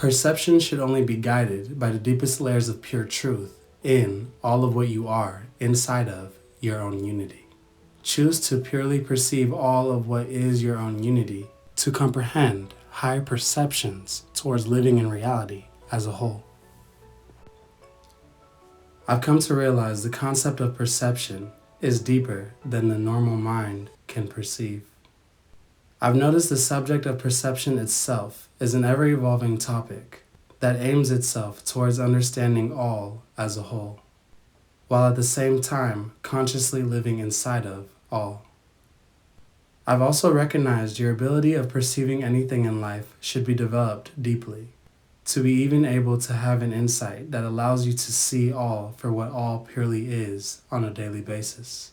Perception should only be guided by the deepest layers of pure truth in all of what you are inside of your own unity. Choose to purely perceive all of what is your own unity to comprehend higher perceptions towards living in reality as a whole. I've come to realize the concept of perception is deeper than the normal mind can perceive. I've noticed the subject of perception itself is an ever-evolving topic that aims itself towards understanding all as a whole, while at the same time consciously living inside of all. I've also recognized your ability of perceiving anything in life should be developed deeply, to be even able to have an insight that allows you to see all for what all purely is on a daily basis.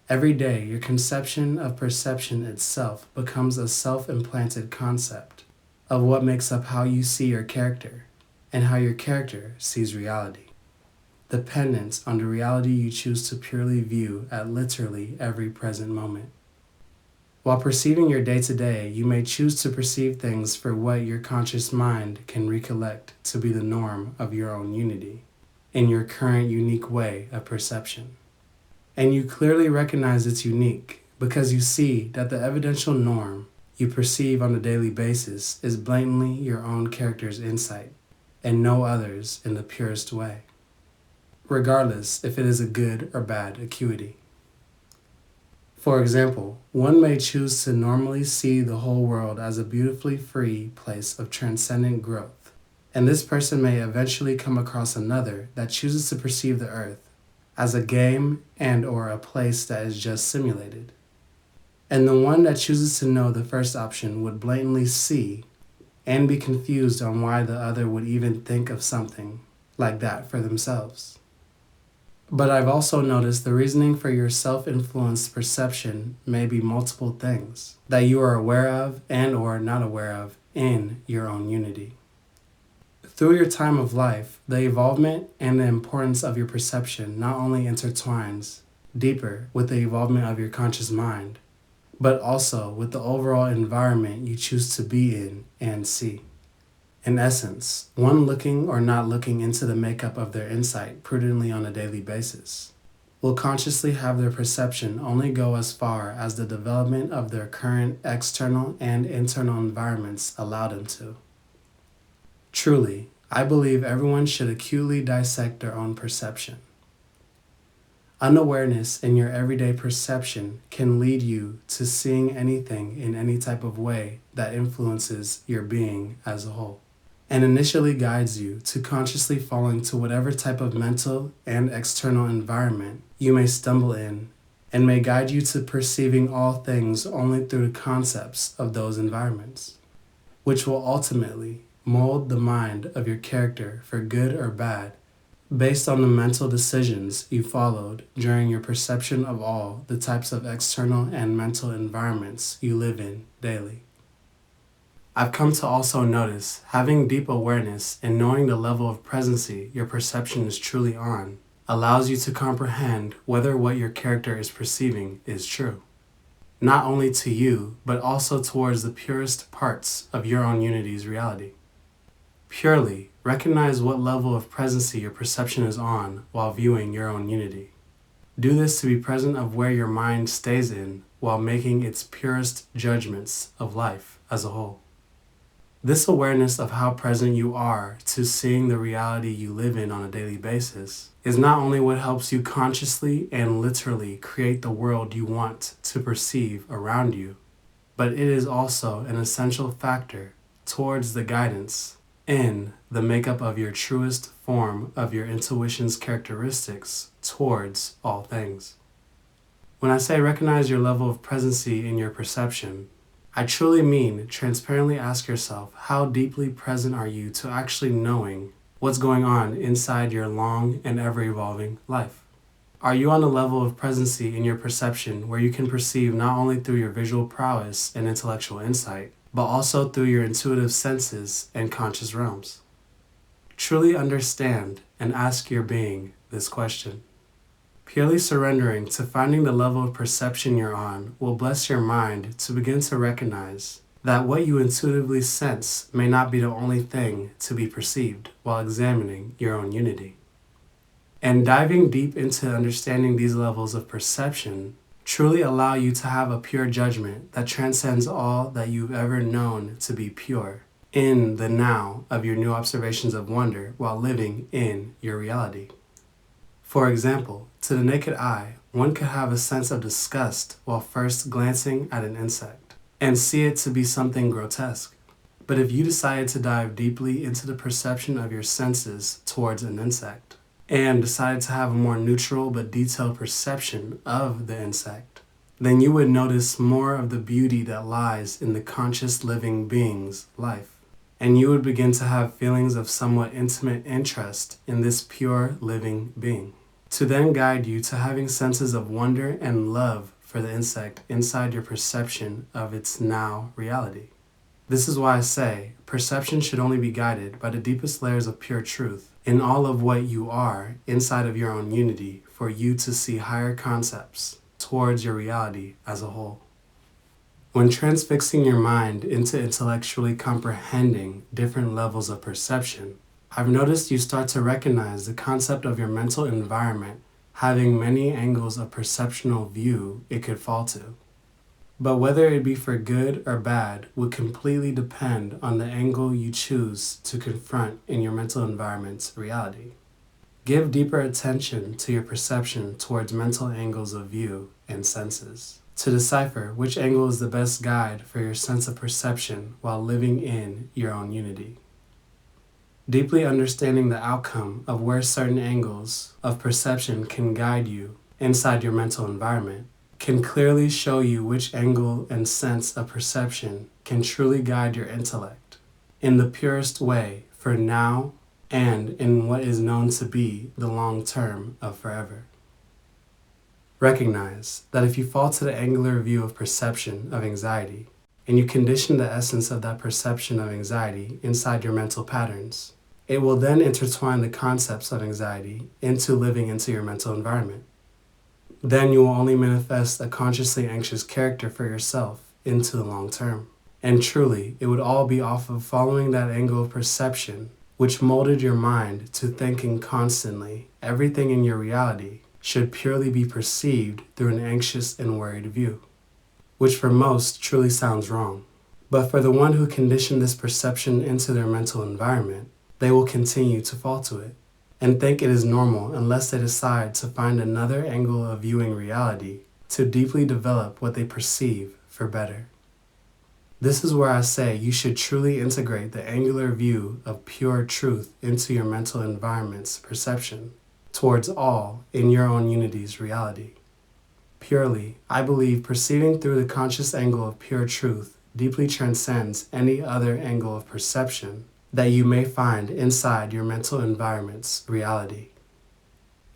Every day, your conception of perception itself becomes a self-implanted concept of what makes up how you see your character and how your character sees reality, dependent on the reality you choose to purely view at literally every present moment. While perceiving your day-to-day, you may choose to perceive things for what your conscious mind can recollect to be the norm of your own unity in your current unique way of perception. And you clearly recognize it's unique because you see that the evidential norm you perceive on a daily basis is blatantly your own character's insight and no others in the purest way, regardless if it is a good or bad acuity. For example, one may choose to normally see the whole world as a beautifully free place of transcendent growth, and this person may eventually come across another that chooses to perceive the earth as a game and/or a place that is just simulated. And the one that chooses to know the first option would blatantly see and be confused on why the other would even think of something like that for themselves. But I've also noticed the reasoning for your self-influenced perception may be multiple things that you are aware of and/or not aware of in your own unity. Through your time of life, the evolvement and the importance of your perception not only intertwines deeper with the evolvement of your conscious mind, but also with the overall environment you choose to be in and see. In essence, one looking or not looking into the makeup of their insight prudently on a daily basis will consciously have their perception only go as far as the development of their current external and internal environments allow them to. Truly, I believe everyone should acutely dissect their own perception. Unawareness in your everyday perception can lead you to seeing anything in any type of way that influences your being as a whole, and initially guides you to consciously falling to whatever type of mental and external environment you may stumble in, and may guide you to perceiving all things only through the concepts of those environments, which will ultimately mold the mind of your character for good or bad based on the mental decisions you followed during your perception of all the types of external and mental environments you live in daily. I've come to also notice having deep awareness and knowing the level of presency your perception is truly on allows you to comprehend whether what your character is perceiving is true, not only to you, but also towards the purest parts of your own unity's reality. Purely recognize what level of presency your perception is on while viewing your own unity. Do this to be present of where your mind stays in while making its purest judgments of life as a whole. This awareness of how present you are to seeing the reality you live in on a daily basis is not only what helps you consciously and literally create the world you want to perceive around you, but it is also an essential factor towards the guidance in the makeup of your truest form of your intuition's characteristics towards all things. When I say recognize your level of presency in your perception, I truly mean transparently ask yourself how deeply present are you to actually knowing what's going on inside your long and ever-evolving life. Are you on a level of presency in your perception where you can perceive not only through your visual prowess and intellectual insight, but also through your intuitive senses and conscious realms? Truly understand and ask your being this question. Purely surrendering to finding the level of perception you're on will bless your mind to begin to recognize that what you intuitively sense may not be the only thing to be perceived while examining your own unity. And diving deep into understanding these levels of perception truly allow you to have a pure judgment that transcends all that you've ever known to be pure in the now of your new observations of wonder while living in your reality. For example, to the naked eye, one could have a sense of disgust while first glancing at an insect and see it to be something grotesque. But if you decided to dive deeply into the perception of your senses towards an insect and decided to have a more neutral but detailed perception of the insect, then you would notice more of the beauty that lies in the conscious living being's life. And you would begin to have feelings of somewhat intimate interest in this pure living being, to then guide you to having senses of wonder and love for the insect inside your perception of its now reality. This is why I say perception should only be guided by the deepest layers of pure truth in all of what you are inside of your own unity for you to see higher concepts towards your reality as a whole. When transfixing your mind into intellectually comprehending different levels of perception, I've noticed you start to recognize the concept of your mental environment having many angles of perceptual view it could fall to. But whether it be for good or bad would completely depend on the angle you choose to confront in your mental environment's reality. Give deeper attention to your perception towards mental angles of view and senses, to decipher which angle is the best guide for your sense of perception while living in your own unity. Deeply understanding the outcome of where certain angles of perception can guide you inside your mental environment can clearly show you which angle and sense of perception can truly guide your intellect in the purest way for now and in what is known to be the long term of forever. Recognize that if you fall to the angular view of perception of anxiety, and you condition the essence of that perception of anxiety inside your mental patterns, it will then intertwine the concepts of anxiety into living into your mental environment. Then you will only manifest a consciously anxious character for yourself into the long term. And truly, it would all be off of following that angle of perception, which molded your mind to thinking constantly everything in your reality should purely be perceived through an anxious and worried view, which for most truly sounds wrong. But for the one who conditioned this perception into their mental environment, they will continue to fall to it and think it is normal unless they decide to find another angle of viewing reality to deeply develop what they perceive for better. This is where I say you should truly integrate the angular view of pure truth into your mental environment's perception towards all in your own unity's reality. Purely, I believe perceiving through the conscious angle of pure truth deeply transcends any other angle of perception that you may find inside your mental environment's reality.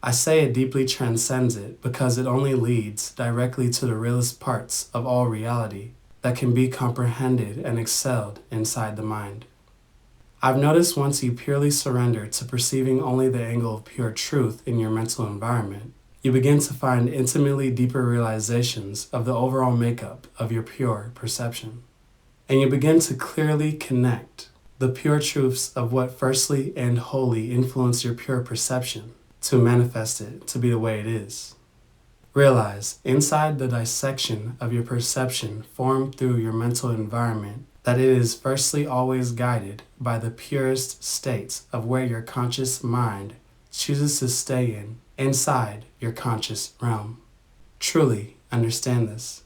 I say it deeply transcends it because it only leads directly to the realest parts of all reality that can be comprehended and excelled inside the mind. I've noticed once you purely surrender to perceiving only the angle of pure truth in your mental environment, you begin to find intimately deeper realizations of the overall makeup of your pure perception. And you begin to clearly connect the pure truths of what firstly and wholly influence your pure perception to manifest it to be the way it is. Realize inside the dissection of your perception formed through your mental environment that it is firstly always guided by the purest states of where your conscious mind chooses to stay in inside your conscious realm. Truly understand this.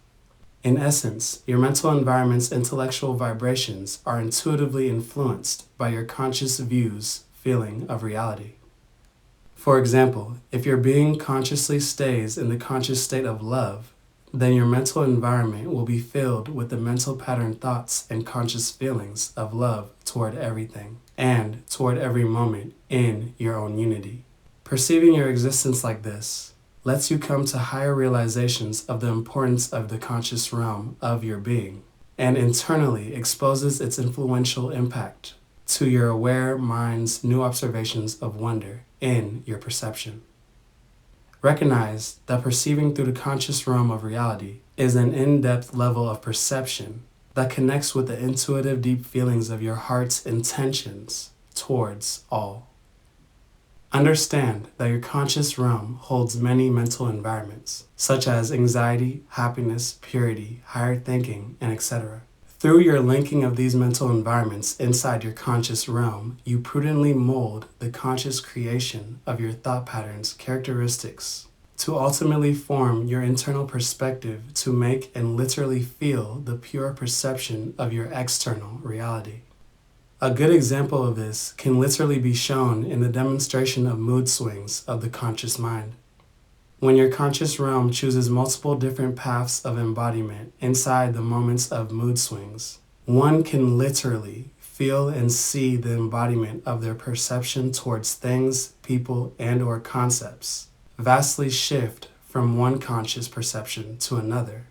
In essence, your mental environment's intellectual vibrations are intuitively influenced by your conscious view's feeling of reality. For example, if your being consciously stays in the conscious state of love, then your mental environment will be filled with the mental pattern thoughts and conscious feelings of love toward everything and toward every moment in your own unity. Perceiving your existence like this lets you come to higher realizations of the importance of the conscious realm of your being and internally exposes its influential impact to your aware mind's new observations of wonder in your perception. Recognize that perceiving through the conscious realm of reality is an in-depth level of perception that connects with the intuitive deep feelings of your heart's intentions towards all. Understand that your conscious realm holds many mental environments, such as anxiety, happiness, purity, higher thinking, and etc. Through your linking of these mental environments inside your conscious realm, you prudently mold the conscious creation of your thought patterns, characteristics, to ultimately form your internal perspective to make and literally feel the pure perception of your external reality. A good example of this can literally be shown in the demonstration of mood swings of the conscious mind. When your conscious realm chooses multiple different paths of embodiment inside the moments of mood swings, one can literally feel and see the embodiment of their perception towards things, people, and/or concepts vastly shift from one conscious perception to another.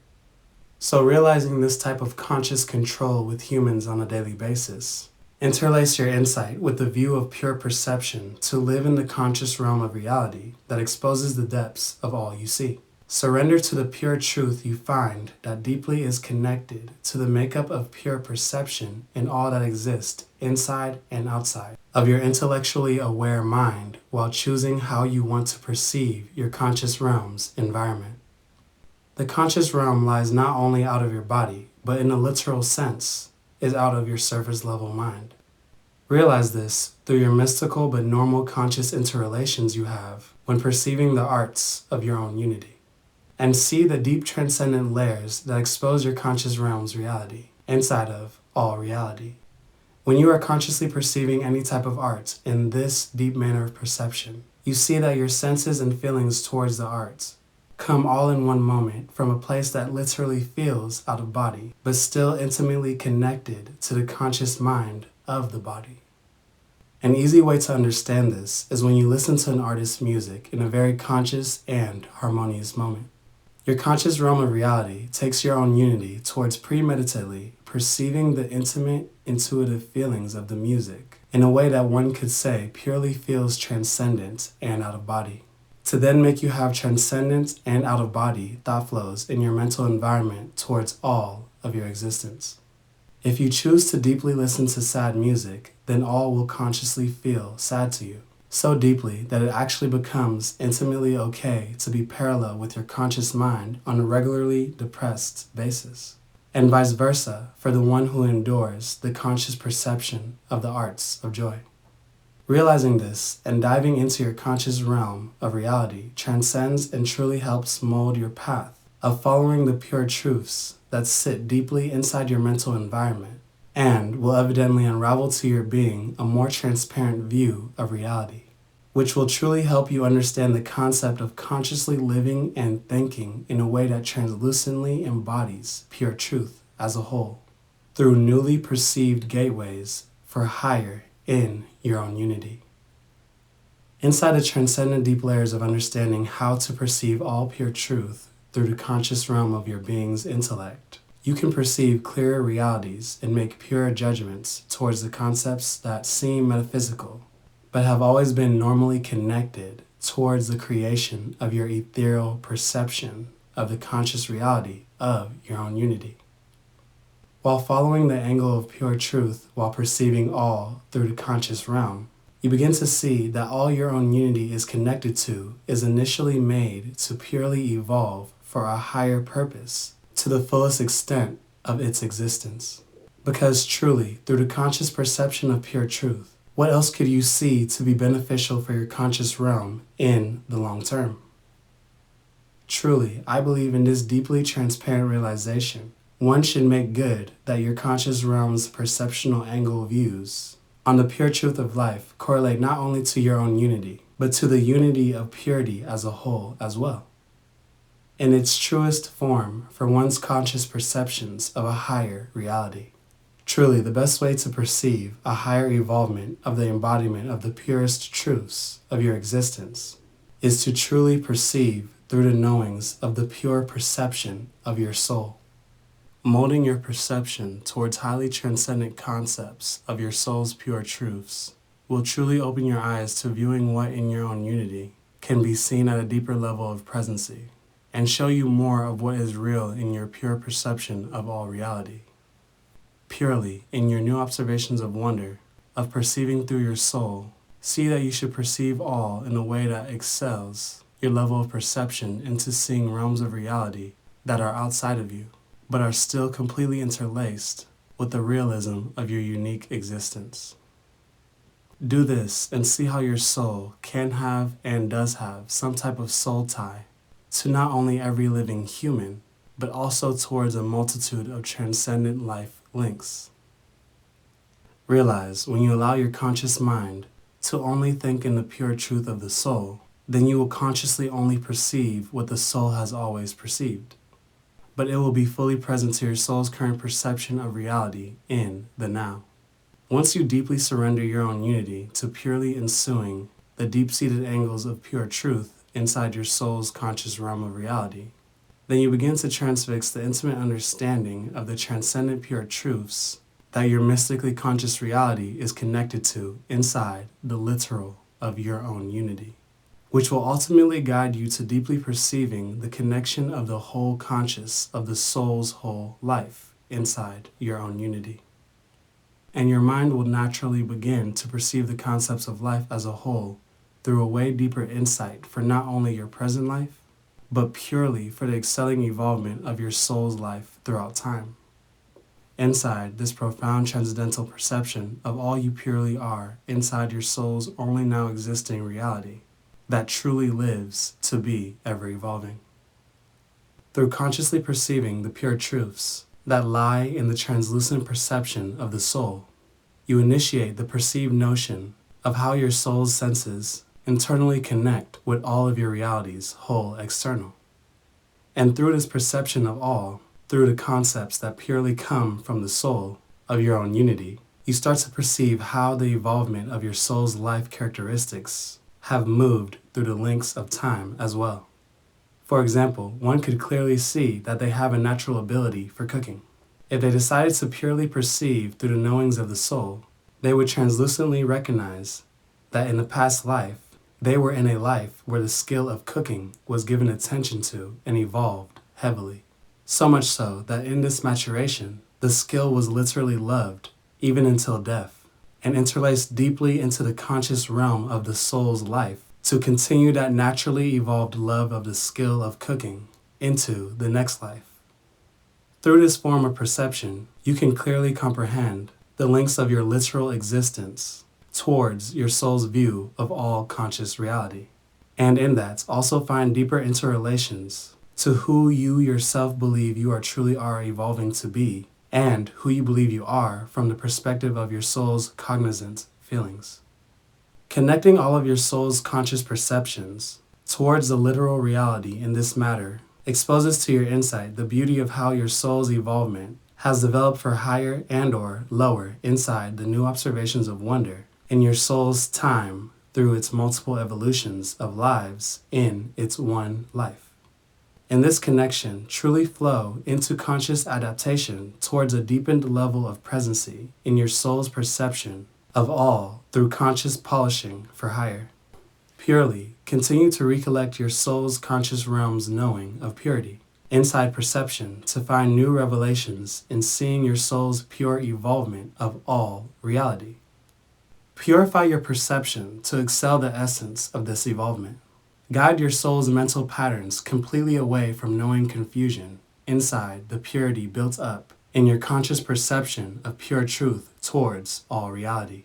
So realizing this type of conscious control with humans on a daily basis, interlace your insight with the view of pure perception to live in the conscious realm of reality that exposes the depths of all you see. Surrender to the pure truth you find that deeply is connected to the makeup of pure perception in all that exists inside and outside of your intellectually aware mind while choosing how you want to perceive your conscious realm's environment. The conscious realm lies not only out of your body, but in a literal sense, is out of your surface level mind. Realize this through your mystical but normal conscious interrelations you have when perceiving the arts of your own unity. And see the deep transcendent layers that expose your conscious realm's reality, inside of all reality. When you are consciously perceiving any type of art in this deep manner of perception, you see that your senses and feelings towards the arts come all in one moment from a place that literally feels out of body, but still intimately connected to the conscious mind of the body. An easy way to understand this is when you listen to an artist's music in a very conscious and harmonious moment. Your conscious realm of reality takes your own unity towards premeditatedly perceiving the intimate, intuitive feelings of the music in a way that one could say purely feels transcendent and out of body, to then make you have transcendent and out of body thought flows in your mental environment towards all of your existence. If you choose to deeply listen to sad music, then all will consciously feel sad to you, so deeply that it actually becomes intimately okay to be parallel with your conscious mind on a regularly depressed basis, and vice versa for the one who endures the conscious perception of the arts of joy. Realizing this and diving into your conscious realm of reality transcends and truly helps mold your path of following the pure truths that sit deeply inside your mental environment and will evidently unravel to your being a more transparent view of reality, which will truly help you understand the concept of consciously living and thinking in a way that translucently embodies pure truth as a whole, through newly perceived gateways for higher in your own unity. Inside the transcendent deep layers of understanding how to perceive all pure truth through the conscious realm of your being's intellect, you can perceive clearer realities and make purer judgments towards the concepts that seem metaphysical, but have always been normally connected towards the creation of your ethereal perception of the conscious reality of your own unity. While following the angle of pure truth while perceiving all through the conscious realm, you begin to see that all your own unity is connected to is initially made to purely evolve for a higher purpose to the fullest extent of its existence. Because truly, through the conscious perception of pure truth, what else could you see to be beneficial for your conscious realm in the long term? Truly, I believe in this deeply transparent realization. One should make good that your conscious realm's perceptional angle views on the pure truth of life correlate not only to your own unity, but to the unity of purity as a whole as well, in its truest form for one's conscious perceptions of a higher reality. Truly, the best way to perceive a higher evolvement of the embodiment of the purest truths of your existence is to truly perceive through the knowings of the pure perception of your soul. Molding your perception towards highly transcendent concepts of your soul's pure truths will truly open your eyes to viewing what in your own unity can be seen at a deeper level of presency, and show you more of what is real in your pure perception of all reality. purely in your new observations of wonder, of perceiving through your soul, see that you should perceive all in a way that excels your level of perception into seeing realms of reality that are outside of you, but are still completely interlaced with the realism of your unique existence. Do this and see how your soul can have and does have some type of soul tie to not only every living human, but also towards a multitude of transcendent life links. Realize when you allow your conscious mind to only think in the pure truth of the soul, then you will consciously only perceive what the soul has always perceived. But it will be fully present to your soul's current perception of reality in the now. Once you deeply surrender your own unity to purely ensuing the deep-seated angles of pure truth inside your soul's conscious realm of reality, then you begin to transfix the intimate understanding of the transcendent pure truths that your mystically conscious reality is connected to inside the literal of your own unity, which will ultimately guide you to deeply perceiving the connection of the whole conscious of the soul's whole life inside your own unity. And your mind will naturally begin to perceive the concepts of life as a whole through a way deeper insight for not only your present life, but purely for the excelling evolvement of your soul's life throughout time. Inside this profound transcendental perception of all you purely are inside your soul's only now existing reality that truly lives to be ever evolving. Through consciously perceiving the pure truths that lie in the translucent perception of the soul, you initiate the perceived notion of how your soul's senses internally connect with all of your reality's whole external. And through this perception of all, through the concepts that purely come from the soul of your own unity, you start to perceive how the evolvement of your soul's life characteristics have moved through the links of time as well. For example, one could clearly see that they have a natural ability for cooking. If they decided to purely perceive through the knowings of the soul, they would translucently recognize that in the past life, they were in a life where the skill of cooking was given attention to and evolved heavily. So much so that in this maturation, the skill was literally loved, even until death, and interlaced deeply into the conscious realm of the soul's life to continue that naturally evolved love of the skill of cooking into the next life. Through this form of perception, you can clearly comprehend the links of your literal existence towards your soul's view of all conscious reality, and in that also find deeper interrelations to who you yourself believe you are truly are evolving to be, and who you believe you are from the perspective of your soul's cognizant feelings. Connecting all of your soul's conscious perceptions towards the literal reality in this matter exposes to your insight the beauty of how your soul's evolvement has developed for higher and/or lower inside the new observations of wonder in your soul's time through its multiple evolutions of lives in its one life. In this connection, truly flow into conscious adaptation towards a deepened level of presency in your soul's perception of all through conscious polishing for higher. Purely, continue to recollect your soul's conscious realm's knowing of purity, inside perception to find new revelations in seeing your soul's pure evolvement of all reality. Purify your perception to excel the essence of this evolvement. Guide your soul's mental patterns completely away from knowing confusion inside the purity built up in your conscious perception of pure truth towards all reality.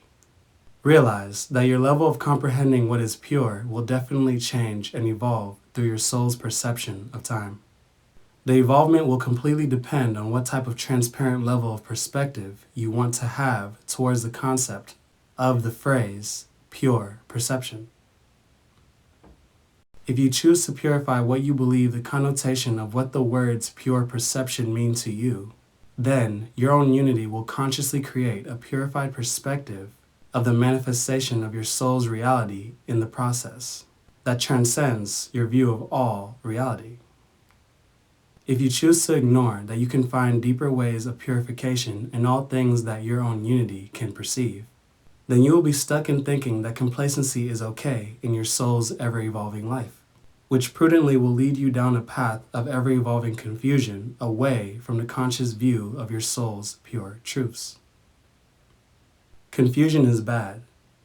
Realize that your level of comprehending what is pure will definitely change and evolve through your soul's perception of time. The evolvement will completely depend on what type of transparent level of perspective you want to have towards the concept of the phrase pure perception. If you choose to purify what you believe the connotation of what the words pure perception mean to you, then your own unity will consciously create a purified perspective of the manifestation of your soul's reality in the process that transcends your view of all reality. If you choose to ignore that you can find deeper ways of purification in all things that your own unity can perceive, then you will be stuck in thinking that complacency is okay in your soul's ever-evolving life. which prudently will lead you down a path of ever-evolving confusion away from the conscious view of your soul's pure truths. Confusion is bad,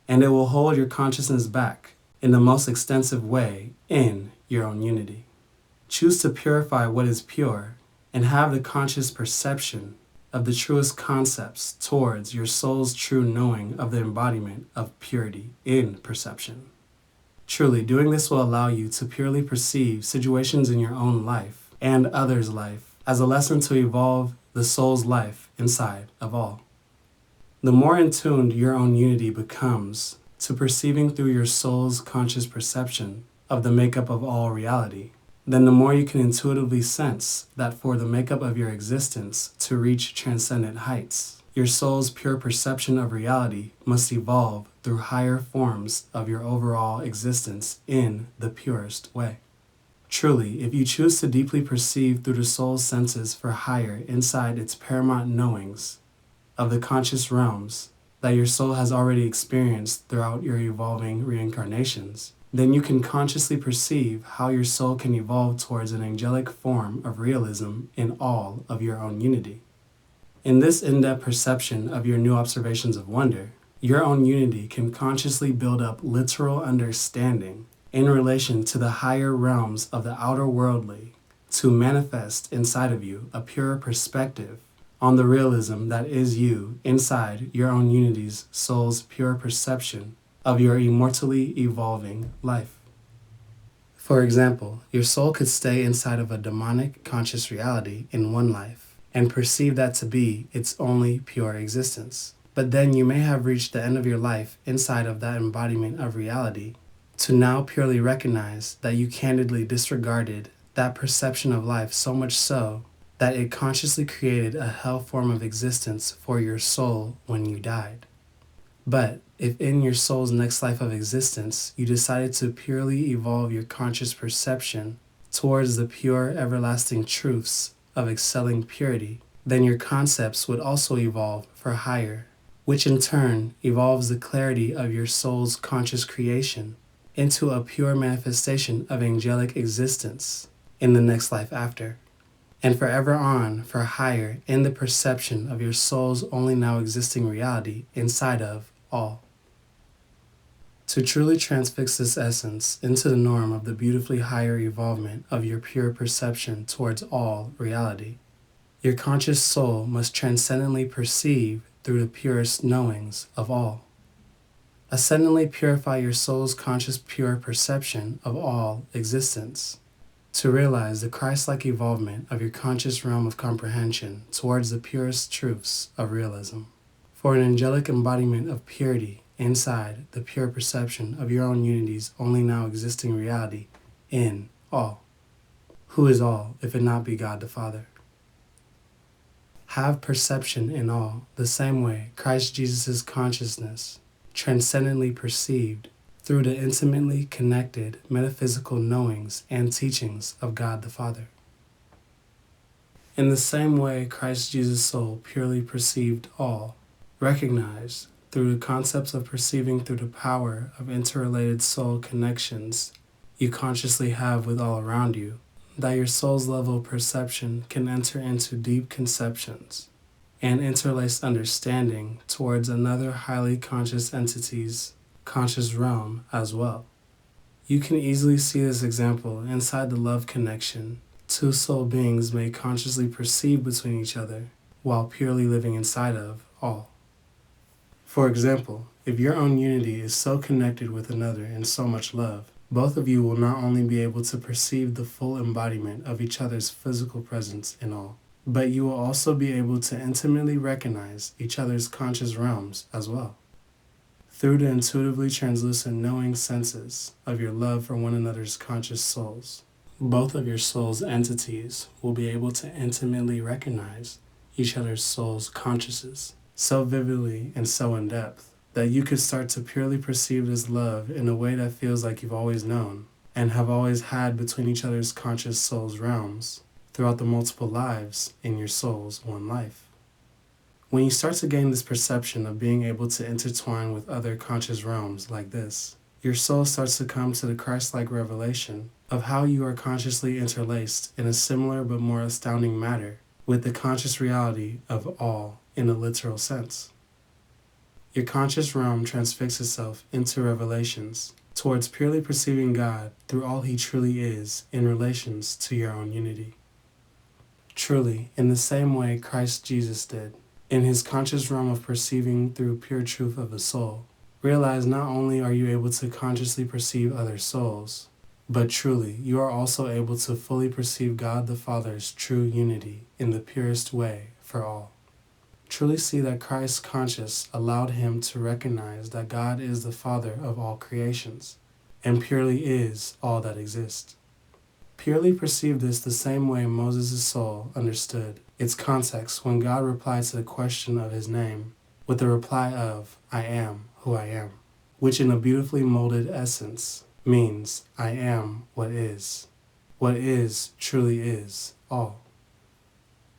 and it will hold your consciousness back in the most extensive way in your own unity. Choose to purify what is pure and have the conscious perception of the truest concepts towards your soul's true knowing of the embodiment of purity in perception. Truly, doing this will allow you to purely perceive situations in your own life and others' life as a lesson to evolve the soul's life inside of all. The more in tune your own unity becomes to perceiving through your soul's conscious perception of the makeup of all reality, then the more you can intuitively sense that for the makeup of your existence to reach transcendent heights, your soul's pure perception of reality must evolve through higher forms of your overall existence in the purest way. Truly, if you choose to deeply perceive through the soul's senses for higher inside its paramount knowings of the conscious realms that your soul has already experienced throughout your evolving reincarnations, then you can consciously perceive how your soul can evolve towards an angelic form of realism in all of your own unity. In this in-depth perception of your new observations of wonder, your own unity can consciously build up literal understanding in relation to the higher realms of the outer worldly to manifest inside of you a purer perspective on the realism that is you inside your own unity's soul's pure perception of your immortally evolving life. For example, your soul could stay inside of a demonic conscious reality in one life and perceive that to be its only pure existence. But then you may have reached the end of your life inside of that embodiment of reality to now purely recognize that you candidly disregarded that perception of life so much so that it consciously created a hell form of existence for your soul when you died. But if in your soul's next life of existence you decided to purely evolve your conscious perception towards the pure everlasting truths of excelling purity, then your concepts would also evolve for higher, which in turn evolves the clarity of your soul's conscious creation into a pure manifestation of angelic existence in the next life after, and forever on for higher in the perception of your soul's only now existing reality inside of all. To truly transfix this essence into the norm of the beautifully higher evolvement of your pure perception towards all reality, your conscious soul must transcendently perceive through the purest knowings of all. Ascendantly purify your soul's conscious pure perception of all existence, to realize the Christ-like evolvement of your conscious realm of comprehension towards the purest truths of realism, for an angelic embodiment of purity inside the pure perception of your own unity's only now existing reality in all. Who is all, if it not be God the Father? Have perception in all, the same way Christ Jesus' consciousness, transcendently perceived through the intimately connected metaphysical knowings and teachings of God the Father. In the same way Christ Jesus' soul purely perceived all, recognized through the concepts of perceiving through the power of interrelated soul connections you consciously have with all around you, that your soul's level of perception can enter into deep conceptions and interlaced understanding towards another highly conscious entity's conscious realm as well. You can easily see this example inside the love connection two soul beings may consciously perceive between each other while purely living inside of all. For example, if your own unity is so connected with another in so much love, both of you will not only be able to perceive the full embodiment of each other's physical presence in all, but you will also be able to intimately recognize each other's conscious realms as well. Through the intuitively translucent knowing senses of your love for one another's conscious souls, both of your soul's entities will be able to intimately recognize each other's soul's consciousness so vividly and so in depth that you could start to purely perceive this love in a way that feels like you've always known and have always had between each other's conscious soul's realms throughout the multiple lives in your soul's one life. When you start to gain this perception of being able to intertwine with other conscious realms like this, your soul starts to come to the Christ-like revelation of how you are consciously interlaced in a similar but more astounding manner with the conscious reality of all in a literal sense. Your conscious realm transfixes itself into revelations towards purely perceiving God through all He truly is in relations to your own unity. Truly, in the same way Christ Jesus did, in His conscious realm of perceiving through pure truth of the soul, realize not only are you able to consciously perceive other souls, but truly you are also able to fully perceive God the Father's true unity in the purest way for all. Truly see that Christ's conscience allowed Him to recognize that God is the Father of all creations, and purely is all that exists. Purely perceive this the same way Moses' soul understood its context when God replied to the question of His name with the reply of, "I am who I am," which in a beautifully molded essence means, I am what is. What is truly is all.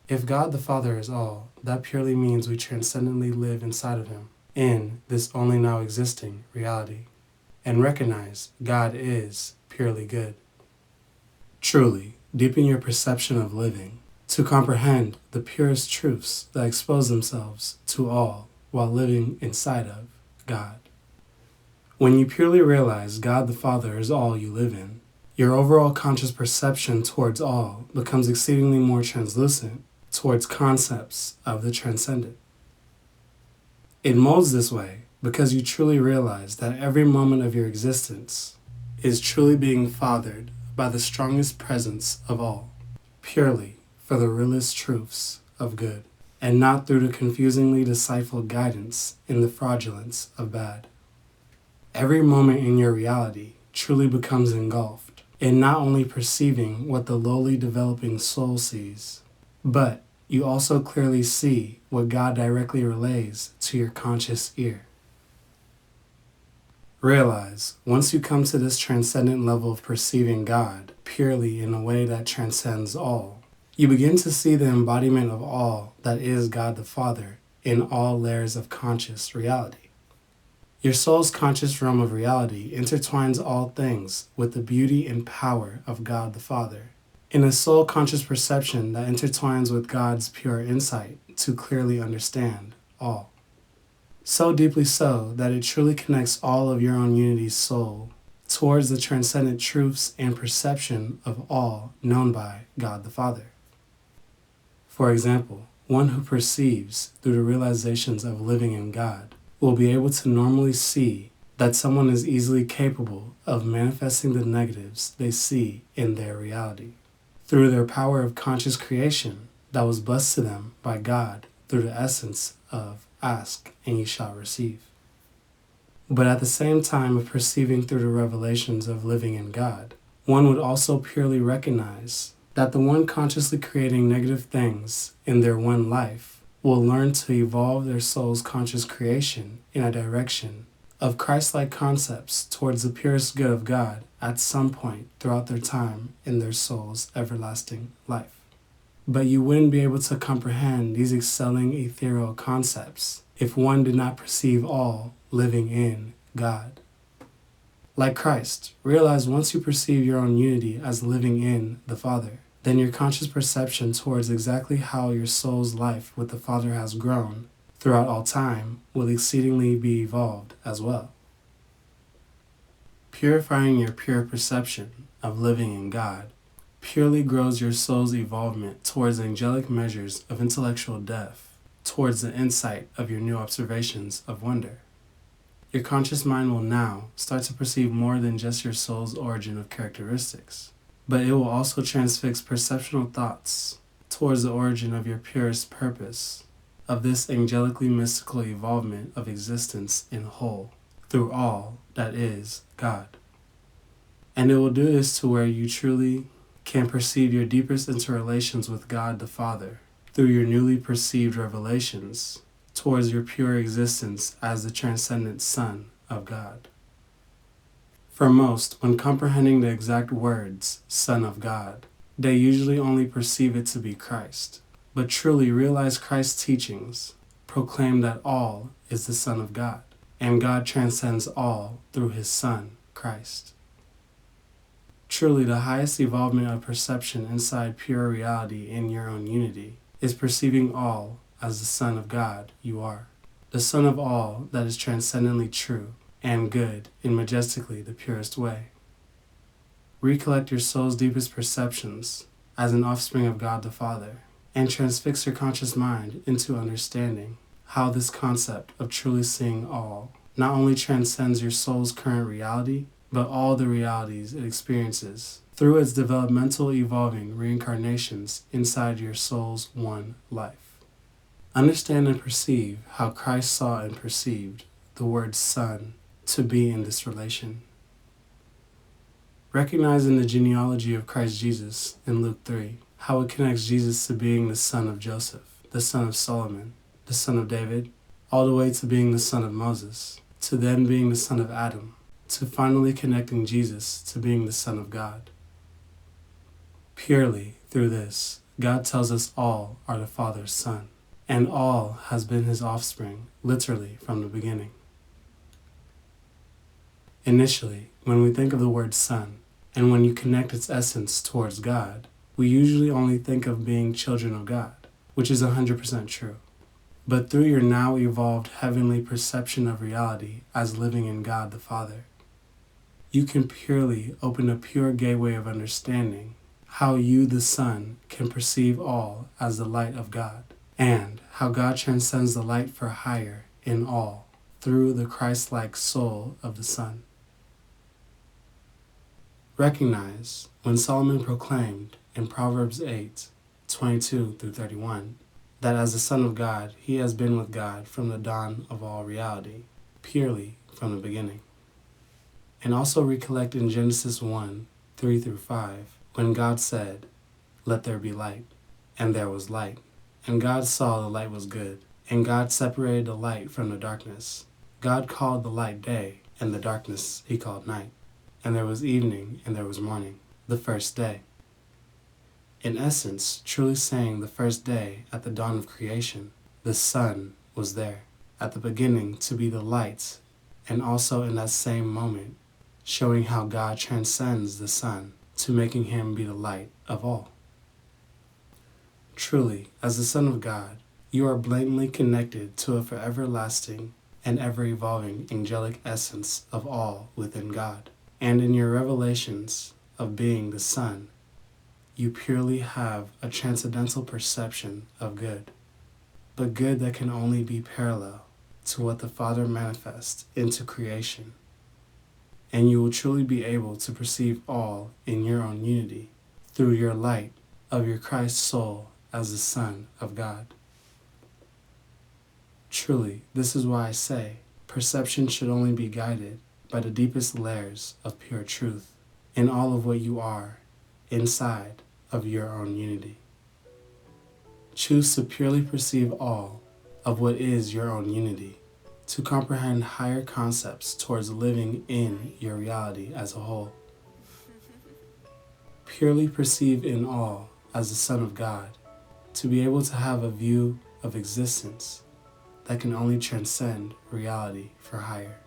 If God the Father is all, that purely means we transcendently live inside of Him, in this only now existing reality, and recognize God is purely good. Truly, deepen your perception of living, to comprehend the purest truths that expose themselves to all while living inside of God. When you purely realize God the Father is all you live in, your overall conscious perception towards all becomes exceedingly more translucent towards concepts of the transcendent. It molds this way because you truly realize that every moment of your existence is truly being fathered by the strongest presence of all, purely for the realest truths of good, and not through the confusingly decipherable guidance in the fraudulence of bad. Every moment in your reality truly becomes engulfed in not only perceiving what the lowly developing soul sees, but you also clearly see what God directly relays to your conscious ear. Realize, once you come to this transcendent level of perceiving God purely in a way that transcends all, you begin to see the embodiment of all that is God the Father in all layers of conscious reality. Your soul's conscious realm of reality intertwines all things with the beauty and power of God the Father, in a soul conscious perception that intertwines with God's pure insight to clearly understand all. So deeply so that it truly connects all of your own unity's soul towards the transcendent truths and perception of all known by God the Father. For example, one who perceives through the realizations of living in God will be able to normally see that someone is easily capable of manifesting the negatives they see in their reality through their power of conscious creation that was blessed to them by God through the essence of ask and you shall receive. But at the same time of perceiving through the revelations of living in God, one would also purely recognize that the one consciously creating negative things in their one life will learn to evolve their soul's conscious creation in a direction of Christ-like concepts towards the purest good of God at some point throughout their time in their soul's everlasting life. But you wouldn't be able to comprehend these excelling ethereal concepts if one did not perceive all living in God. Like Christ, realize once you perceive your own unity as living in the Father, then your conscious perception towards exactly how your soul's life with the Father has grown throughout all time will exceedingly be evolved as well. Purifying your pure perception of living in God purely grows your soul's evolvement towards angelic measures of intellectual depth, towards the insight of your new observations of wonder. Your conscious mind will now start to perceive more than just your soul's origin of characteristics, but it will also transfix perceptual thoughts towards the origin of your purest purpose, of this angelically mystical evolvement of existence in whole, through all that is God. And it will do this to where you truly can perceive your deepest interrelations with God the Father through your newly perceived revelations towards your pure existence as the transcendent Son of God. For most, when comprehending the exact words, Son of God, they usually only perceive it to be Christ, but truly realize Christ's teachings proclaim that all is the Son of God, and God transcends all through His Son, Christ. Truly, the highest evolvement of perception inside pure reality in your own unity is perceiving all as the Son of God you are, the Son of all that is transcendently true and good in majestically the purest way. Recollect your soul's deepest perceptions as an offspring of God the Father, and transfix your conscious mind into understanding how this concept of truly seeing all not only transcends your soul's current reality, but all the realities it experiences through its developmental evolving reincarnations inside your soul's one life. Understand and perceive how Christ saw and perceived the word Son to be in this relation. Recognize in the genealogy of Christ Jesus in Luke 3 how it connects Jesus to being the son of Joseph, the son of Solomon, the son of David, all the way to being the son of Moses, to then being the son of Adam, to finally connecting Jesus to being the Son of God. Purely through this, God tells us all are the Father's Son, and all has been his offspring, literally from the beginning. Initially, when we think of the word Son, and when you connect its essence towards God, we usually only think of being children of God, which is 100% true. But through your now evolved heavenly perception of reality as living in God the Father, you can purely open a pure gateway of understanding how you, the Son, can perceive all as the light of God, and how God transcends the light for higher in all through the Christ-like soul of the Son. Recognize when Solomon proclaimed in Proverbs 8:22-31 that as the Son of God, he has been with God from the dawn of all reality, purely from the beginning. And also recollect in Genesis 1:3-5, when God said, "Let there be light," and there was light. And God saw the light was good, and God separated the light from the darkness. God called the light day, and the darkness he called night. And there was evening, and there was morning, the first day. In essence, truly saying the first day at the dawn of creation, the Son was there, at the beginning to be the light, and also in that same moment, showing how God transcends the Son to making him be the light of all. Truly, as the Son of God, you are blatantly connected to a forever lasting and ever-evolving angelic essence of all within God. And in your revelations of being the Son, you purely have a transcendental perception of good, but good that can only be parallel to what the Father manifests into creation. And you will truly be able to perceive all in your own unity through your light of your Christ soul as the Son of God. Truly, this is why I say perception should only be guided by the deepest layers of pure truth in all of what you are inside of your own unity. Choose to purely perceive all of what is your own unity, to comprehend higher concepts towards living in your reality as a whole. Purely perceive in all as the Son of God, to be able to have a view of existence that can only transcend reality for higher.